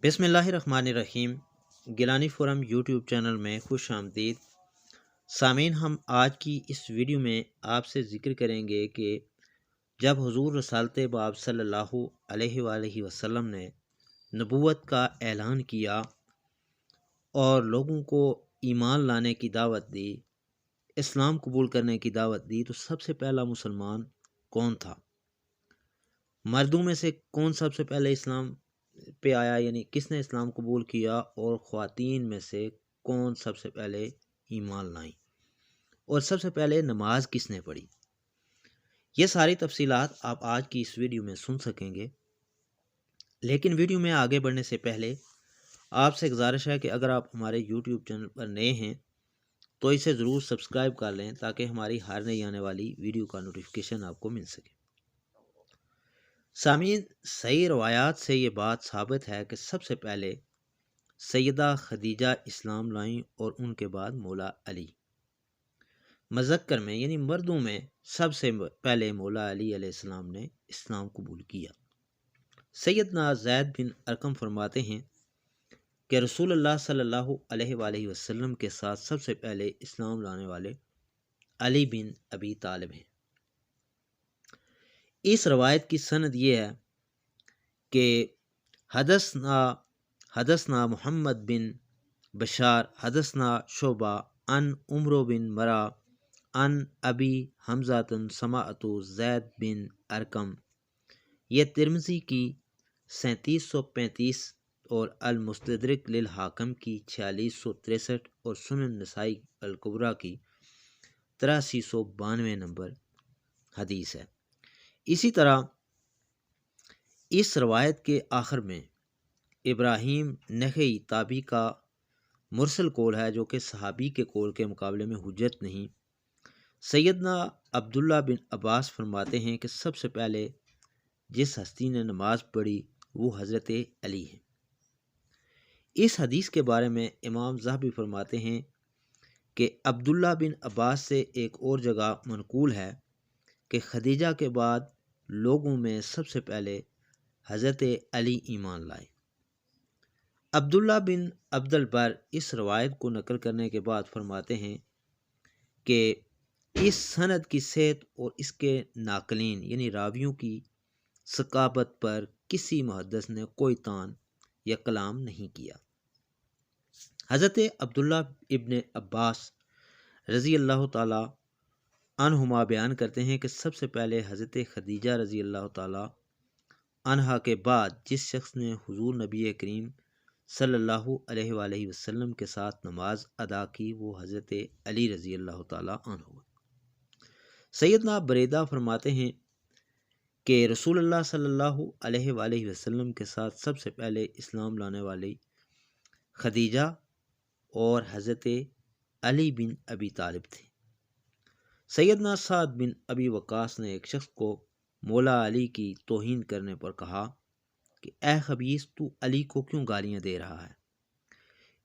بسم اللہ الرحمن الرحیم۔ گیلانی فورم یوٹیوب چینل میں خوش آمدید سامعین۔ ہم آج کی اس ویڈیو میں آپ سے ذکر کریں گے کہ جب حضور رسالت باب صلی اللہ علیہ وآلہ وسلم نے نبوت کا اعلان کیا اور لوگوں کو ایمان لانے کی دعوت دی، اسلام قبول کرنے کی دعوت دی، تو سب سے پہلا مسلمان کون تھا؟ مردوں میں سے کون سب سے پہلے اسلام پہ آیا، یعنی کس نے اسلام قبول کیا؟ اور خواتین میں سے کون سب سے پہلے ایمان لائیں؟ اور سب سے پہلے نماز کس نے پڑھی؟ یہ ساری تفصیلات آپ آج کی اس ویڈیو میں سن سکیں گے۔ لیکن ویڈیو میں آگے بڑھنے سے پہلے آپ سے گزارش ہے کہ اگر آپ ہمارے یوٹیوب چینل پر نئے ہیں تو اسے ضرور سبسکرائب کر لیں تاکہ ہماری ہر نئی آنے والی ویڈیو کا نوٹیفیکیشن آپ کو مل سکے۔ سامعین، صحیح روایات سے یہ بات ثابت ہے کہ سب سے پہلے سیدہ خدیجہ اسلام لائیں اور ان کے بعد مولا علی۔ مذکر میں یعنی مردوں میں سب سے پہلے مولا علی علیہ السلام نے اسلام قبول کیا۔ سیدنا زید بن ارقم فرماتے ہیں کہ رسول اللہ صلی اللہ علیہ وآلہ وسلم کے ساتھ سب سے پہلے اسلام لانے والے علی بن ابی طالب ہیں۔ اس روایت کی سند یہ ہے کہ حدثنا محمد بن بشار حدثنا شعبہ ان عمرو بن مرا ان ابی حمزہ سمعت زید بن ارقم۔ یہ ترمذی کی 3735 اور المستدرک للحاکم کی 4663 اور سنن نسائی الکبریٰ کی 8392 نمبر حدیث ہے۔ اسی طرح اس روایت کے آخر میں ابراہیم نخعی تابعی کا مرسل قول ہے، جو کہ صحابی کے قول کے مقابلے میں حجت نہیں۔ سیدنا عبداللہ بن عباس فرماتے ہیں کہ سب سے پہلے جس ہستی نے نماز پڑھی وہ حضرت علی ہیں۔ اس حدیث کے بارے میں امام ذہبی فرماتے ہیں کہ عبداللہ بن عباس سے ایک اور جگہ منقول ہے کہ خدیجہ کے بعد لوگوں میں سب سے پہلے حضرت علی ایمان لائے۔ عبداللہ بن عبد البر اس روایت کو نقل کرنے کے بعد فرماتے ہیں کہ اس سند کی صحت اور اس کے ناقلین یعنی راویوں کی ثقافت پر کسی محدث نے کوئی طعن یا کلام نہیں کیا۔ حضرت عبداللہ ابن عباس رضی اللہ تعالی عنہما بیان کرتے ہیں کہ سب سے پہلے حضرت خدیجہ رضی اللہ تعالی عنہا کے بعد جس شخص نے حضور نبی کریم صلی اللہ علیہ وآلہ وسلم کے ساتھ نماز ادا کی وہ حضرت علی رضی اللہ تعالی عنہ۔ سیدنا بریدہ فرماتے ہیں کہ رسول اللہ صلی اللہ علیہ وآلہ وسلم کے ساتھ سب سے پہلے اسلام لانے والی خدیجہ اور حضرت علی بن ابی طالب تھے۔ سیدنا سعد بن ابی وقاص نے ایک شخص کو مولا علی کی توہین کرنے پر کہا کہ اے خبیث، تو علی کو کیوں گالیاں دے رہا ہے؟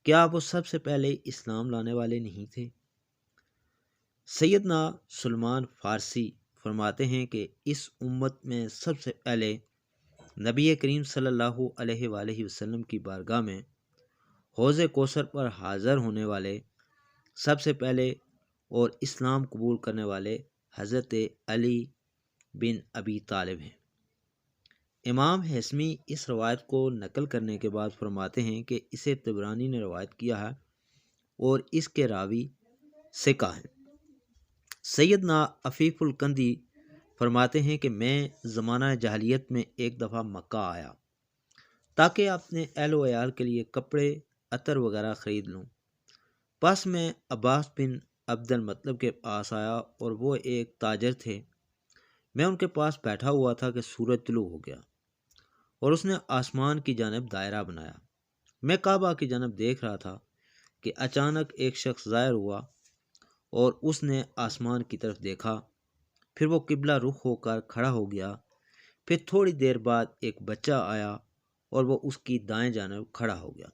کیا وہ سب سے پہلے اسلام لانے والے نہیں تھے؟ سیدنا سلمان فارسی فرماتے ہیں کہ اس امت میں سب سے پہلے نبی کریم صلی اللہ علیہ وآلہ وسلم کی بارگاہ میں حوض کوثر پر حاضر ہونے والے سب سے پہلے اور اسلام قبول کرنے والے حضرت علی بن ابی طالب ہیں۔ امام حسمی اس روایت کو نقل کرنے کے بعد فرماتے ہیں کہ اسے طبرانی نے روایت کیا ہے اور اس کے راوی ثقہ ہیں۔ سیدنا عفیف الکندی فرماتے ہیں کہ میں زمانہ جاہلیت میں ایک دفعہ مکہ آیا تاکہ اپنے اہل و عیال کے لیے کپڑے، عطر وغیرہ خرید لوں۔ پس میں عباس بن عبد المطلب کے پاس آیا اور وہ ایک تاجر تھے۔ میں ان کے پاس بیٹھا ہوا تھا کہ سورج طلوع ہو گیا اور اس نے آسمان کی جانب دائرہ بنایا۔ میں کعبہ کی جانب دیکھ رہا تھا کہ اچانک ایک شخص ظاہر ہوا اور اس نے آسمان کی طرف دیکھا، پھر وہ قبلہ رخ ہو کر کھڑا ہو گیا۔ پھر تھوڑی دیر بعد ایک بچہ آیا اور وہ اس کی دائیں جانب کھڑا ہو گیا۔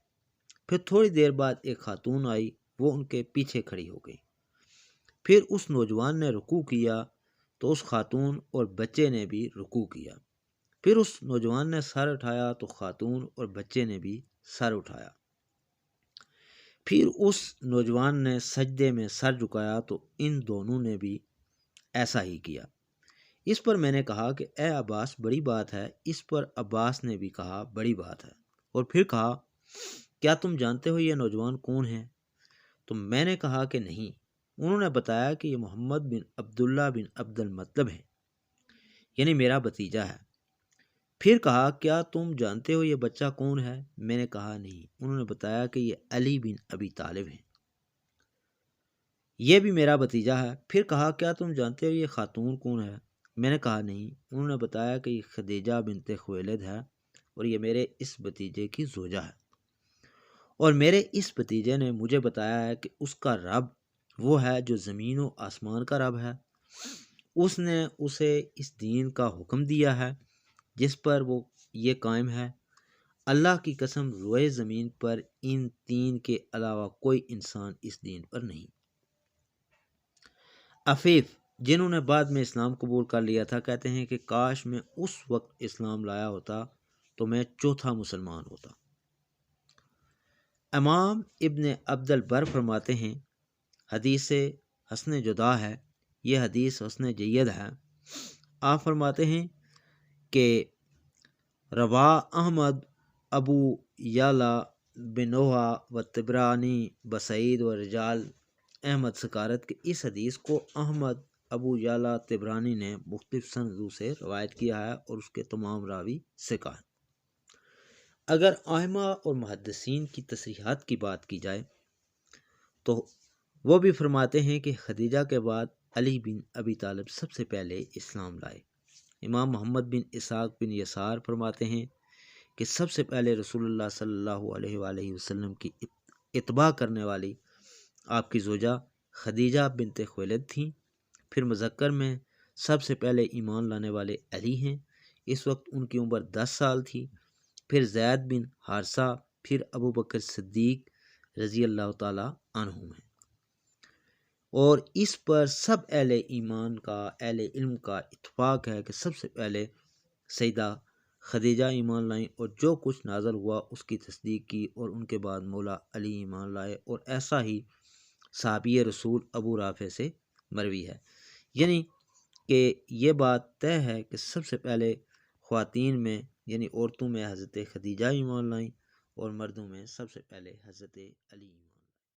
پھر تھوڑی دیر بعد ایک خاتون آئی، وہ ان کے پیچھے کھڑی ہو گئی۔ پھر اس نوجوان نے رکوع کیا تو اس خاتون اور بچے نے بھی رکوع کیا۔ پھر اس نوجوان نے سر اٹھایا تو خاتون اور بچے نے بھی سر اٹھایا۔ پھر اس نوجوان نے سجدے میں سر جھکایا تو ان دونوں نے بھی ایسا ہی کیا۔ اس پر میں نے کہا کہ اے عباس، بڑی بات ہے۔ اس پر عباس نے بھی کہا بڑی بات ہے، اور پھر کہا کیا تم جانتے ہو یہ نوجوان کون ہے؟ تو میں نے کہا کہ نہیں۔ انہوں نے بتایا کہ یہ محمد بن عبداللہ بن عبد المطلب ہے، یعنی میرا بھتیجا ہے۔ پھر کہا کیا تم جانتے ہو یہ بچہ کون ہے؟ میں نے کہا نہیں۔ انہوں نے بتایا کہ یہ علی بن ابی طالب ہے، یہ بھی میرا بھتیجا ہے۔ پھر کہا کیا تم جانتے ہو یہ خاتون کون ہے؟ میں نے کہا نہیں۔ انہوں نے بتایا کہ یہ خدیجہ بنت خویلد ہے، اور یہ میرے اس بھتیجے کی زوجہ ہے، اور میرے اس بھتیجے نے مجھے بتایا ہے کہ اس کا رب وہ ہے جو زمین و آسمان کا رب ہے۔ اس نے اسے اس دین کا حکم دیا ہے جس پر وہ یہ قائم ہے۔ اللہ کی قسم، روئے زمین پر ان تین کے علاوہ کوئی انسان اس دین پر نہیں۔ عفیف، جنہوں نے بعد میں اسلام قبول کر لیا تھا، کہتے ہیں کہ کاش میں اس وقت اسلام لایا ہوتا تو میں چوتھا مسلمان ہوتا۔ امام ابن عبد البر فرماتے ہیں حدیث حسن جدا ہے، یہ حدیث حسن جید ہے۔ آپ فرماتے ہیں کہ روا احمد ابو یعلا بنوحہ و طبرانی بسعید و رجال احمد سکارت کے اس حدیث کو احمد ابو یعلا طبرانی نے مختلف سندوں سے روایت کیا ہے، اور اس کے تمام راوی ثقہ ہیں۔ اگر ائمہ اور محدثین کی تصریحات کی بات کی جائے تو وہ بھی فرماتے ہیں کہ خدیجہ کے بعد علی بن ابی طالب سب سے پہلے اسلام لائے۔ امام محمد بن اسحاق بن یسار فرماتے ہیں کہ سب سے پہلے رسول اللہ صلی اللہ علیہ وآلہ وسلم کی اتباع کرنے والی آپ کی زوجہ خدیجہ بنت خویلد تھیں۔ پھر مذکر میں سب سے پہلے ایمان لانے والے علی ہیں، اس وقت ان کی عمر 10 سال تھی۔ پھر زید بن حارثہ، پھر ابو بکر صدیق رضی اللہ تعالی عنہم ہیں، اور اس پر سب اہل ایمان کا، اہل علم کا اتفاق ہے کہ سب سے پہلے سیدہ خدیجہ ایمان لائیں، اور جو کچھ نازل ہوا اس کی تصدیق کی، اور ان کے بعد مولا علی ایمان لائے، اور ایسا ہی صحابی رسول ابو رافع سے مروی ہے، یعنی کہ یہ بات طے ہے کہ سب سے پہلے خواتین میں یعنی عورتوں میں حضرت خدیجہ ایمان لائیں، اور مردوں میں سب سے پہلے حضرت علی۔